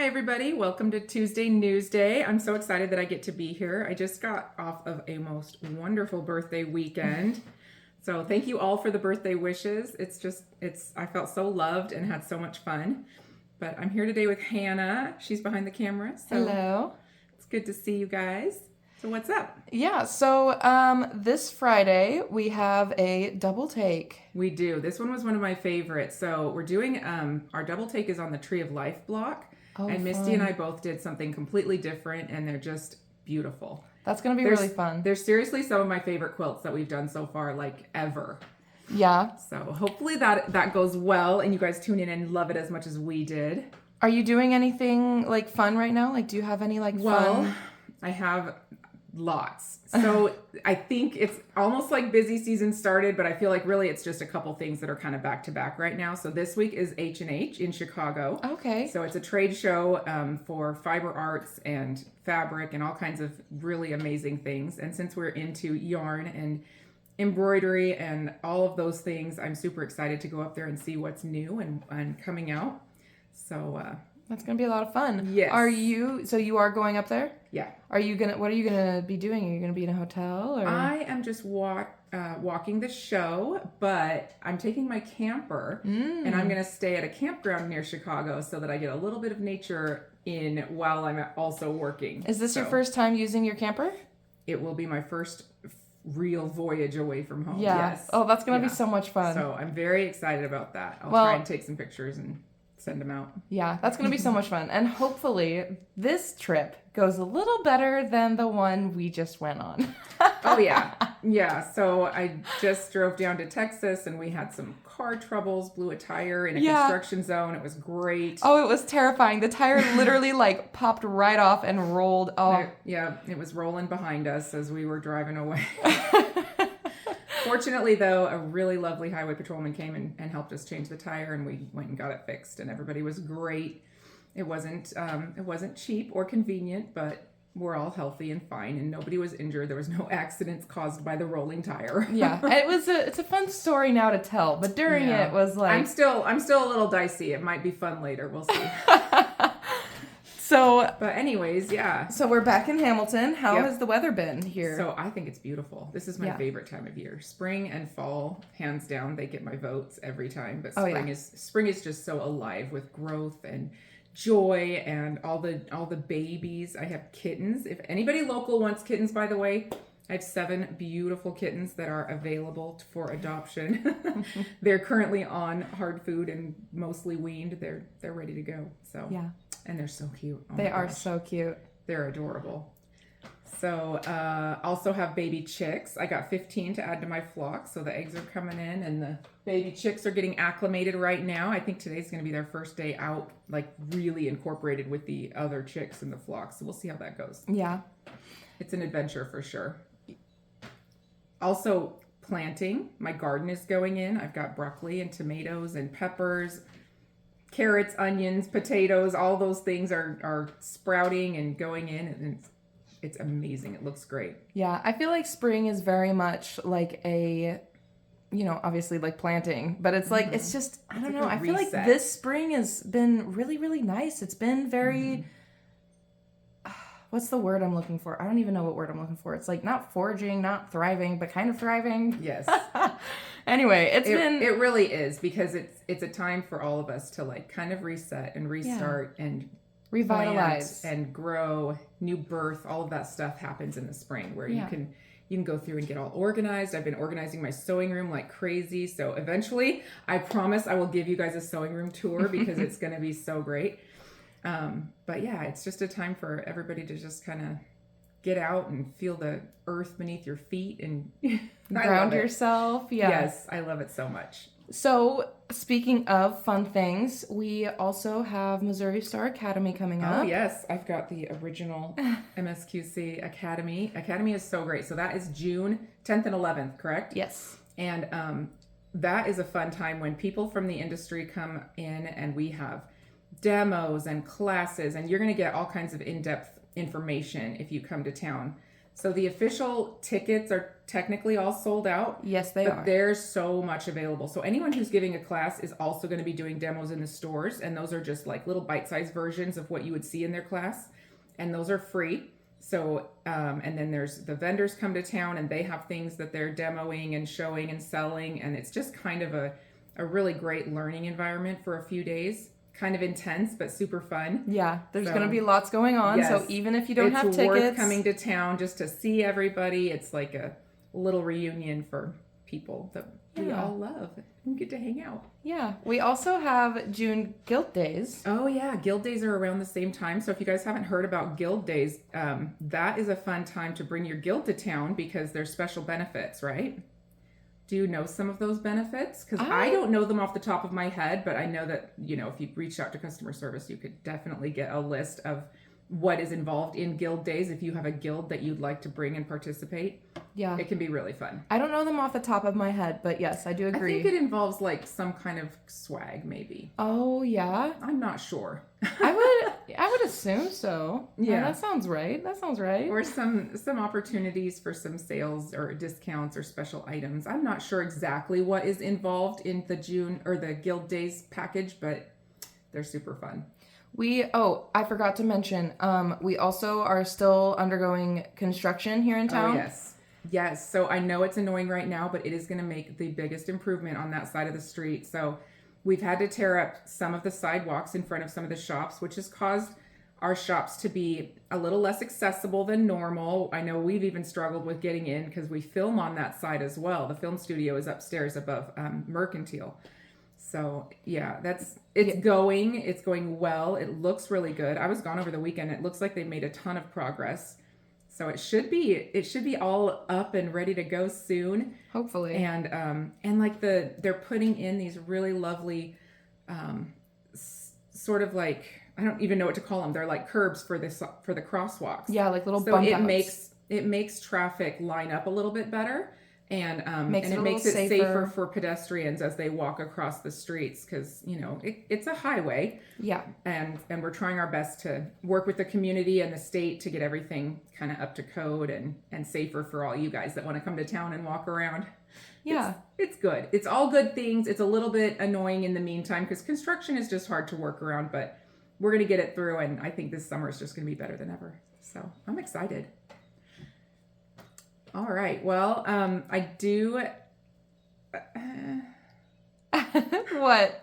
Hi, everybody. Welcome to Tuesday News Day. I'm so excited that I get to be here. I just got off of a most wonderful birthday weekend. So thank you all for the birthday wishes. I felt so loved and had so much fun. But I'm here today with Hannah. She's behind the camera. So Hello. It's good to see you guys. So what's up? Yeah, so this Friday we have a double take. We do. This one was one of my favorites. So we're doing, our double take is on the Tree of Life block. Oh, and Misty fun. and I both did something completely different, and they're just beautiful. That's going to be really fun. They're seriously some of my favorite quilts that we've done so far, like ever. Yeah. So hopefully that goes well, and you guys tune in and love it as much as we did. Are you doing anything like fun right now? Like, do you have any fun? I have lots. So I think it's almost like busy season started, but I feel like really it's just a couple things that are kind of back to back right now. So this week is H&H in Chicago. Okay. So it's a trade show for fiber arts and fabric and all kinds of really amazing things. And since we're into yarn and embroidery and all of those things, I'm super excited to go up there and see what's new and coming out. So that's going to be a lot of fun. Yes. So you are going up there? Yeah. What are you going to be doing? Are you going to be in a hotel or? I am just walking the show, but I'm taking my camper and I'm going to stay at a campground near Chicago so that I get a little bit of nature in while I'm also working. Is this your first time using your camper? It will be my first real voyage away from home. Yeah. Yes. Oh, that's going to be so much fun. So I'm very excited about that. I'll try and take some pictures and send them out. Yeah, that's going to be so much fun. And hopefully this trip goes a little better than the one we just went on. Oh, yeah. Yeah. So I just drove down to Texas and we had some car troubles, blew a tire in a construction zone. It was great. Oh, it was terrifying. The tire literally popped right off and rolled. Oh, yeah. It was rolling behind us as we were driving away. Fortunately, though, a really lovely highway patrolman came and helped us change the tire, and we went and got it fixed, and everybody was great. It wasn't cheap or convenient, but we're all healthy and fine, and nobody was injured. There was no accidents caused by the rolling tire. Yeah, it's a fun story now to tell, but during it was like I'm still a little dicey. It might be fun later. We'll see. But anyways, yeah. So we're back in Hamilton. How has the weather been here? So I think it's beautiful. This is my favorite time of year. Spring and fall, hands down, they get my votes every time. But spring is just so alive with growth and joy and all the babies. I have kittens. If anybody local wants kittens, by the way, I have 7 beautiful kittens that are available for adoption. They're currently on hard food and mostly weaned. They're ready to go. So yeah. And they're so cute. Oh they are so cute. They're adorable. So also have baby chicks. I got 15 to add to my flock. So the eggs are coming in and the baby chicks are getting acclimated right now. I think today's going to be their first day out, like really incorporated with the other chicks in the flock. So we'll see how that goes. Yeah. It's an adventure for sure. Also planting. My garden is going in. I've got broccoli and tomatoes and peppers, carrots, onions, potatoes, all those things are sprouting and going in, and it's amazing. It looks great. Yeah, I feel like spring is very much like a, obviously like planting, but it's like, it's just, I don't know. I feel like this spring has been really, really nice. It's been very, what's the word I'm looking for? I don't even know what word I'm looking for. It's like not foraging, not thriving, but kind of thriving. Yes. Anyway, it really is, because it's a time for all of us to like kind of reset and restart and revitalize and grow, new birth. All of that stuff happens in the spring where you can go through and get all organized. I've been organizing my sewing room like crazy. So eventually, I promise I will give you guys a sewing room tour because it's going to be so great. But yeah, it's just a time for everybody to just kind of get out and feel the earth beneath your feet and ground yourself. Yeah. Yes, I love it so much. So speaking of fun things, we also have Missouri Star Academy coming up. Oh yes, I've got the original MSQC Academy. Academy is so great. So that is June 10th and 11th, correct? Yes. And that is a fun time when people from the industry come in and we have demos and classes, and you're going to get all kinds of in-depth information if you come to town. So the official tickets are technically all sold out. Yes, they are. But there's so much available. So anyone who's giving a class is also going to be doing demos in the stores. And those are just like little bite-sized versions of what you would see in their class. And those are free. So, and then there's the vendors come to town and they have things that they're demoing and showing and selling. And it's just kind of a really great learning environment for a few days. Kind of intense, but super fun. Yeah, there's going to be lots going on. Yes, so even if you don't have tickets, it's worth coming to town just to see everybody. It's like a little reunion for people that we all love and get to hang out. Yeah, we also have June Guild Days. Oh yeah, Guild Days are around the same time. So if you guys haven't heard about Guild Days, that is a fun time to bring your guild to town because there's special benefits, right? Do you know some of those benefits? Because I don't know them off the top of my head, but I know that, you know, if you reached out to customer service, you could definitely get a list of what is involved in Guild Days if you have a guild that you'd like to bring and participate. Yeah. It can be really fun. I don't know them off the top of my head, but yes, I do agree. I think it involves like some kind of swag, maybe. Oh, yeah? I'm not sure. I would assume so. Yeah. That sounds right. Or some opportunities for some sales or discounts or special items. I'm not sure exactly what is involved in the June or the Guild Days package, but they're super fun. I forgot to mention, we also are still undergoing construction here in town. Oh, yes. So I know it's annoying right now, but it is going to make the biggest improvement on that side of the street. So we've had to tear up some of the sidewalks in front of some of the shops, which has caused our shops to be a little less accessible than normal. I know we've even struggled with getting in because we film on that side as well. The film studio is upstairs above Mercantile. So yeah, it's going well. It looks really good. I was gone over the weekend. It looks like they made a ton of progress. So it should be all up and ready to go soon. Hopefully. And like they're putting in these really lovely, sort of like, I don't even know what to call them. They're like curbs for the crosswalks. Yeah, like little bump outs. It makes traffic line up a little bit better. And it makes it safer for pedestrians as they walk across the streets because, you know, it's a highway. Yeah. And we're trying our best to work with the community and the state to get everything kind of up to code and safer for all you guys that want to come to town and walk around. Yeah. It's good. It's all good things. It's a little bit annoying in the meantime because construction is just hard to work around, but we're going to get it through. And I think this summer is just going to be better than ever. So I'm excited. All right. Well, I do. What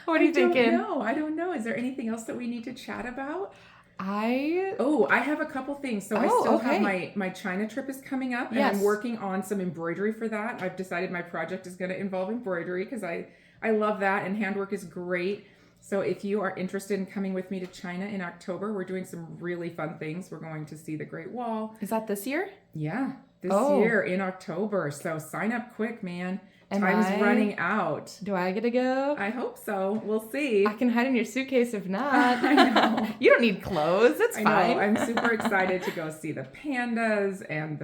are you thinking? I don't know. Is there anything else that we need to chat about? I have a couple things. So I still have my China trip is coming up and I'm working on some embroidery for that. I've decided my project is going to involve embroidery because I love that and handwork is great. So if you are interested in coming with me to China in October, we're doing some really fun things. We're going to see the Great Wall. Is that this year? Yeah, this year in October. So sign up quick, man. Time's running out. Do I get to go? I hope so. We'll see. I can hide in your suitcase if not. I know. You don't need clothes. It's fine. I'm super excited to go see the pandas and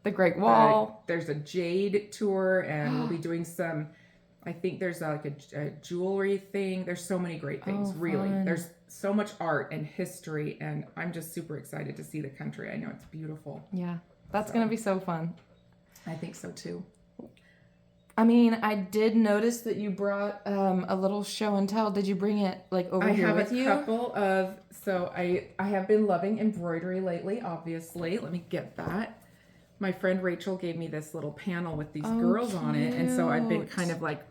the Great Wall. There's a jade tour and we'll be doing some... I think there's like a jewelry thing. There's so many great things, really. Fun. There's so much art and history, and I'm just super excited to see the country. I know it's beautiful. Yeah, that's going to be so fun. I think so, too. I mean, I did notice that you brought a little show and tell. Did you bring it like over here with you? I have a couple of... So I have been loving embroidery lately, obviously. Let me get that. My friend Rachel gave me this little panel with these girls on it. And so I've been kind of like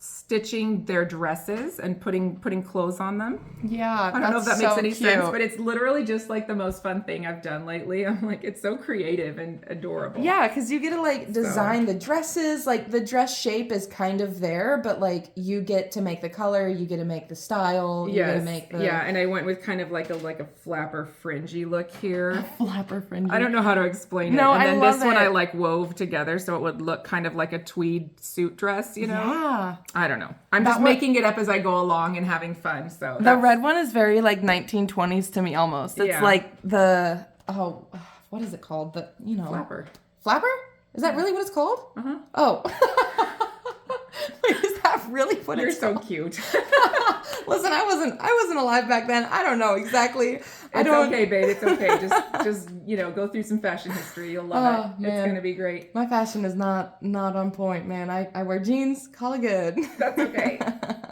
stitching their dresses and putting clothes on them. Yeah, I don't know if that makes any sense, but it's literally just like the most fun thing I've done lately. I'm like, it's so creative and adorable. Yeah, because you get to like design the dresses. Like the dress shape is kind of there, but like you get to make the color, you get to make the style, you get to make the... Yeah, and I went with kind of like a flapper fringy look here. A flapper fringy. I don't know how to explain it. And then this one I like wove together so it would look kind of like a tweed suit dress, you know? Yeah. I don't know. I'm just making it up as I go along and having fun. So the red one is very like 1920s to me almost. It's like the what is it called? The flapper. Flapper? Is that really what it's called? Uh-huh. Oh. Wait, is that really what it's called? You're so cute. Listen, I wasn't alive back then. I don't know exactly. It's okay, babe. It's okay. Just go through some fashion history. You'll love it. Man. It's gonna be great. My fashion is not on point, man. I wear jeans, call it good. That's okay.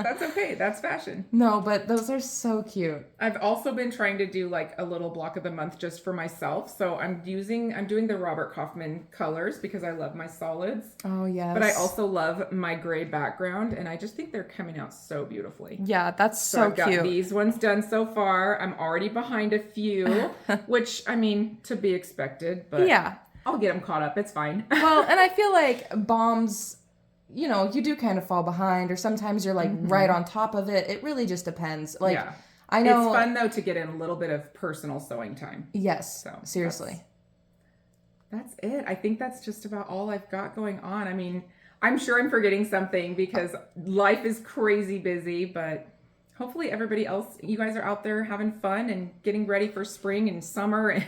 That's okay. That's fashion. No, but those are so cute. I've also been trying to do like a little block of the month just for myself. So I'm doing the Robert Kaufman colors because I love my solids. Oh, yes. But I also love my gray background, and I just think they're coming out so beautifully. Yeah, that's so I've got these ones done so far. I'm already behind a few, which, I mean, to be expected, but yeah, I'll get them caught up. It's fine. Well, and I feel like bombs, you do kind of fall behind, or sometimes you're like right on top of it. It really just depends. Like, yeah. I know it's fun though to get in a little bit of personal sewing time. Yes. So seriously. That's it. I think that's just about all I've got going on. I mean, I'm sure I'm forgetting something because life is crazy busy, but hopefully everybody else, you guys are out there having fun and getting ready for spring and summer and,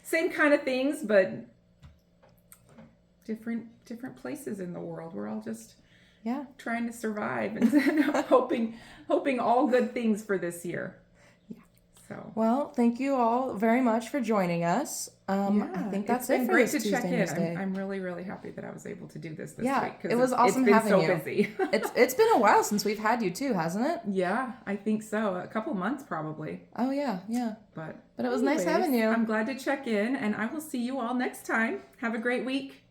same kind of things, but different places in the world. We're all just trying to survive and hoping all good things for this year. Yeah. So well, thank you all very much for joining us. I think that's it for this Tuesday. It's been great to check in. I'm really, really happy that I was able to do this week. It was awesome having you. It's been so busy. It's been a while since we've had you too, hasn't it? Yeah, I think so. A couple months probably. Oh yeah. But it was nice having you. I'm glad to check in, and I will see you all next time. Have a great week.